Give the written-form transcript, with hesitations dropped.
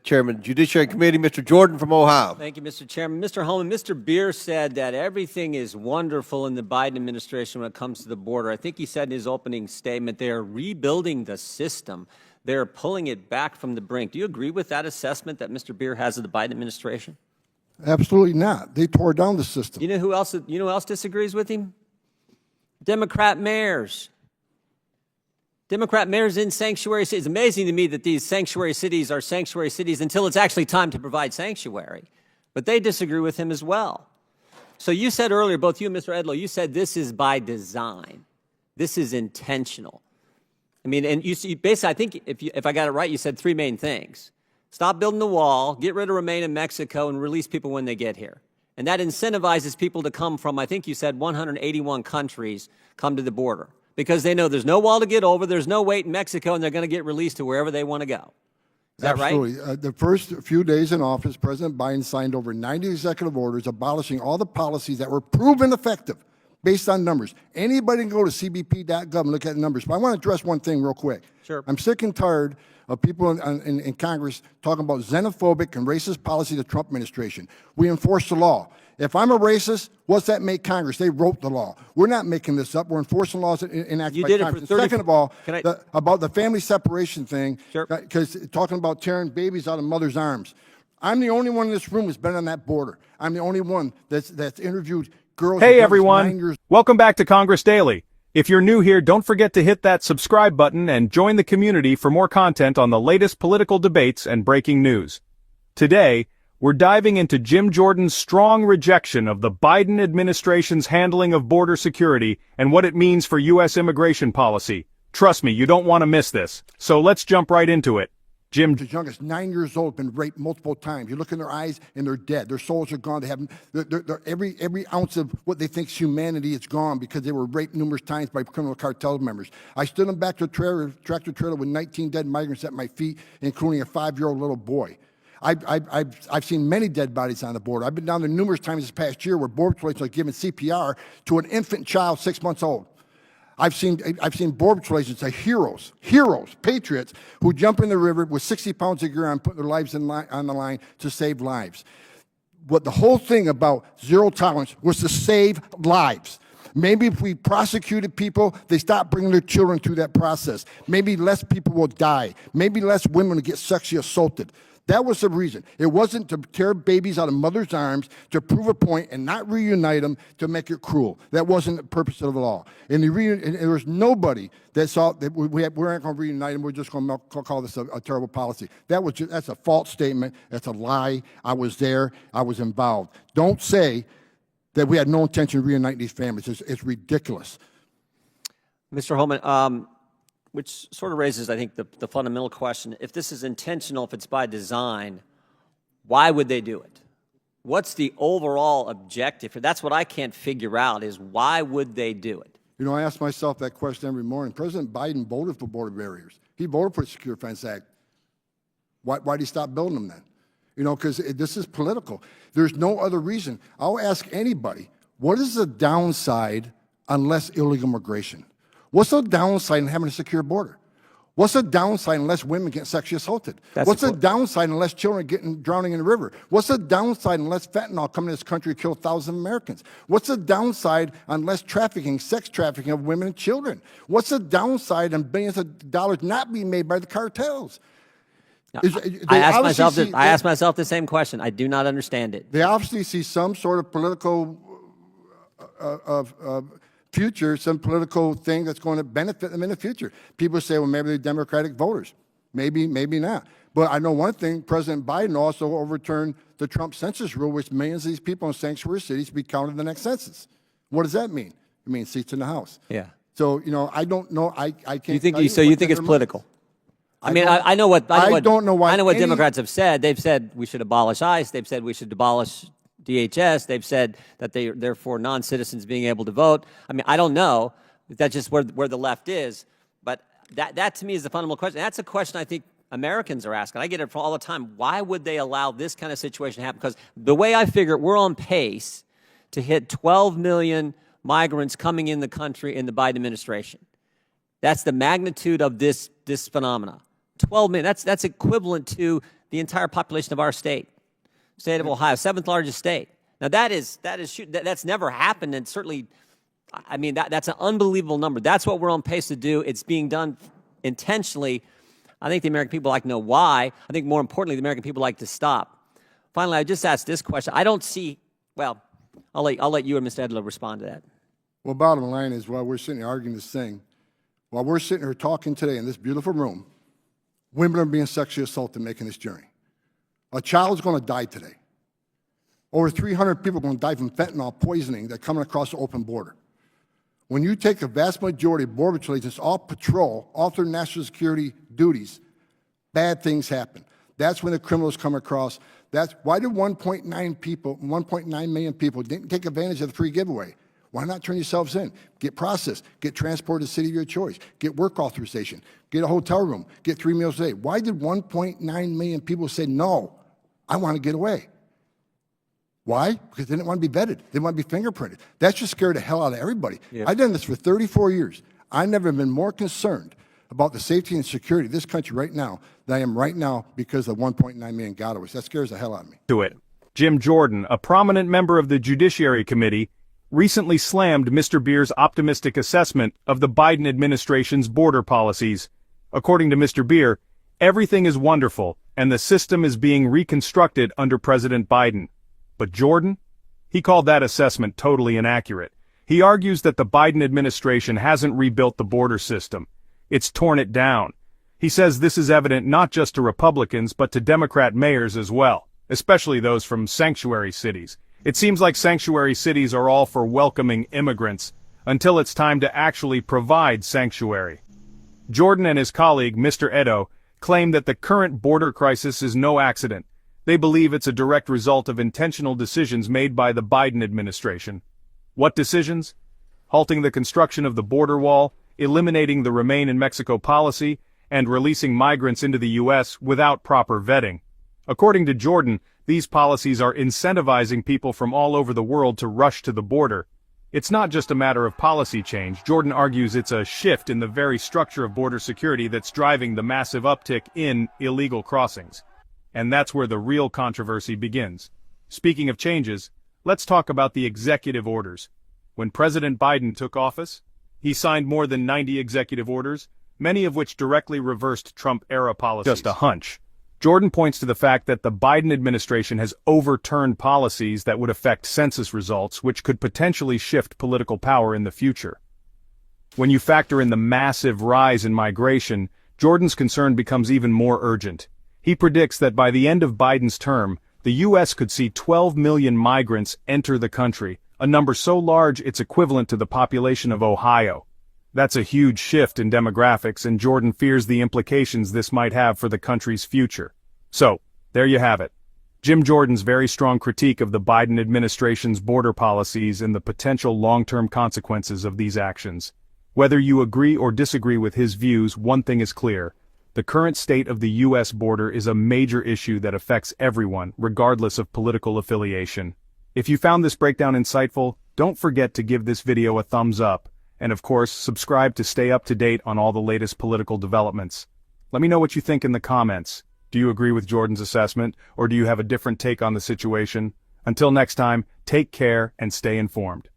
Chairman, Judiciary Committee, Mr. Jordan from Ohio. Thank you, Mr. Chairman. Mr. Homan, Mr. Beer said that everything is wonderful in the Biden administration when it comes to the border. I think he said in his opening statement they are rebuilding the system. They're pulling it back from the brink. Do you agree with that assessment that Mr. Beer has of the Biden administration? Absolutely not. They tore down the system. You know who else disagrees with him? Democrat mayors. Democrat mayors in sanctuary cities. It's amazing to me that these sanctuary cities are sanctuary cities until it's actually time to provide sanctuary. But they disagree with him as well. So you said earlier, both you and Mr. Edlow, you said this is by design. This is intentional. I mean, and you basically, I think if I got it right, you said three main things. Stop building the wall, get rid of Remain in Mexico, and release people when they get here. And that incentivizes people to come from, I think you said 181 countries come to the border. Because they know there's no wall to get over, there's no wait in Mexico, and they're going to get released to wherever they want to go. Is that right? Absolutely. The first few days in office, President Biden signed over 90 executive orders abolishing all the policies that were proven effective based on numbers. Anybody can go to cbp.gov and look at the numbers. But I want to address one thing real quick. Sure. I'm sick and tired of people in Congress talking about xenophobic and racist policy of the Trump administration. We enforce the law. If I'm a racist, what's that make Congress? They wrote the law. We're not making this up. We're enforcing laws enacted by Congress. Second of all, about the family separation thing, because talking about tearing babies out of mothers' arms. I'm the only one in this room that's been on that border. I'm the only one that's interviewed girls. Hey everyone, welcome back to Congress Daily. If you're new here, don't forget to hit that subscribe button and join the community for more content on the latest political debates and breaking news. Today, we're diving into Jim Jordan's strong rejection of the Biden administration's handling of border security and what it means for U.S. immigration policy. Trust me, you don't want to miss this. So let's jump right into it. Jim, as young as 9 years old, been raped multiple times. You look in their eyes and they're dead. Their souls are gone. They have every ounce of what they think is humanity is gone because they were raped numerous times by criminal cartel members. I stood in the back of a tractor trailer with 19 dead migrants at my feet, including a 5-year-old little boy. I've seen many dead bodies on the border. I've been down there numerous times this past year where border patrols are giving CPR to an infant child 6 months old. I've seen border patrols say heroes, patriots who jump in the river with 60 pounds of gear on, putting their lives on the line to save lives. What the whole thing about zero tolerance was to save lives. Maybe if we prosecuted people, they stop bringing their children through that process. Maybe less people will die. Maybe less women will get sexually assaulted. That was the reason. It wasn't to tear babies out of mothers' arms, to prove a point and not reunite them to make it cruel. That wasn't the purpose of the law. And there was nobody that saw that we aren't going to reunite them. We're just going to call this a terrible policy. That's a false statement. That's a lie. I was there. I was involved. Don't say that we had no intention of reuniting these families. It's ridiculous. Mr. Homan, which sort of raises, I think, the fundamental question. If this is intentional, if it's by design, why would they do it? What's the overall objective? That's what I can't figure out is why would they do it? You know, I ask myself that question every morning. President Biden voted for border barriers. He voted for the Secure Fence Act. Why did he stop building them then? You know, because this is political. There's no other reason. I'll ask anybody, what is the downside on less illegal immigration? What's the downside in having a secure border? What's the downside unless women get sexually assaulted? What's the downside unless children are drowning in the river? What's the downside unless fentanyl coming to this country to kill thousands of Americans? What's the downside unless trafficking, sex trafficking of women and children? What's the downside on billions of dollars not being made by the cartels? I ask myself the same question. I do not understand it. They obviously see some sort of political future, some political thing that's going to benefit them in the future. People say, well, maybe they're Democratic voters. Maybe not. But I know one thing, President Biden also overturned the Trump census rule, which millions of these people in sanctuary cities be counted in the next census. What does that mean? It means seats in the House. Yeah. So, you know, I don't know. I can't. You think it's political? I mean, I know what Democrats have said. They've said we should abolish ICE. They've said we should abolish DHS. They've said that they're for non-citizens being able to vote. I mean, I don't know. That's just where the left is. But that to me is the fundamental question. That's a question I think Americans are asking. I get it all the time. Why would they allow this kind of situation to happen? Because the way I figure it, we're on pace to hit 12 million migrants coming in the country in the Biden administration. That's the magnitude of this phenomena. 12 million. That's equivalent to the entire population of our state of Ohio, 7th largest state. Now that's never happened, and certainly, I mean, that's an unbelievable number. That's what we're on pace to do. It's being done intentionally. I think the American people like to know why. I think more importantly, the American people like to stop. Finally, I just asked this question. I don't see. Well, I'll let you and Mr. Edlow respond to that. Well, bottom line is, while we're sitting here arguing this thing, while we're sitting here talking today in this beautiful room, women are being sexually assaulted making this journey. A child's going to die today. Over 300 people are going to die from fentanyl poisoning that's coming across the open border. When you take a vast majority of Border Patrol agents off patrol, off their national security duties, bad things happen. That's when the criminals come across. That's why did 1.9 million people didn't take advantage of the free giveaway? Why not turn yourselves in? Get processed, get transported to the city of your choice, get work authorization, get a hotel room, get 3 meals a day. Why did 1.9 million people say, no, I want to get away? Why? Because they didn't want to be vetted. They didn't want to be fingerprinted. That just scared the hell out of everybody. Yep. I've done this for 34 years. I've never been more concerned about the safety and security of this country right now than I am right now because of 1.9 million gotaways. That scares the hell out of me. Jim Jordan, a prominent member of the Judiciary Committee, recently slammed Mr. Beer's optimistic assessment of the Biden administration's border policies. According to Mr. Beer, everything is wonderful and the system is being reconstructed under President Biden. But Jordan? He called that assessment totally inaccurate. He argues that the Biden administration hasn't rebuilt the border system. It's torn it down. He says this is evident not just to Republicans but to Democrat mayors as well, especially those from sanctuary cities. It seems like sanctuary cities are all for welcoming immigrants until it's time to actually provide sanctuary. Jordan and his colleague, Mr. Edo, claim that the current border crisis is no accident. They believe it's a direct result of intentional decisions made by the Biden administration. What decisions? Halting the construction of the border wall, eliminating the Remain in Mexico policy, and releasing migrants into the U.S. without proper vetting. According to Jordan, these policies are incentivizing people from all over the world to rush to the border. It's not just a matter of policy change. Jordan argues it's a shift in the very structure of border security that's driving the massive uptick in illegal crossings. And that's where the real controversy begins. Speaking of changes, let's talk about the executive orders. When President Biden took office, he signed more than 90 executive orders, many of which directly reversed Trump-era policies. Just a hunch. Jordan points to the fact that the Biden administration has overturned policies that would affect census results, which could potentially shift political power in the future. When you factor in the massive rise in migration, Jordan's concern becomes even more urgent. He predicts that by the end of Biden's term, the U.S. could see 12 million migrants enter the country, a number so large it's equivalent to the population of Ohio. That's a huge shift in demographics, and Jordan fears the implications this might have for the country's future. So, there you have it. Jim Jordan's very strong critique of the Biden administration's border policies and the potential long-term consequences of these actions. Whether you agree or disagree with his views, one thing is clear. The current state of the U.S. border is a major issue that affects everyone, regardless of political affiliation. If you found this breakdown insightful, don't forget to give this video a thumbs up, and of course, subscribe to stay up to date on all the latest political developments. Let me know what you think in the comments. Do you agree with Jordan's assessment, or do you have a different take on the situation? Until next time, take care and stay informed.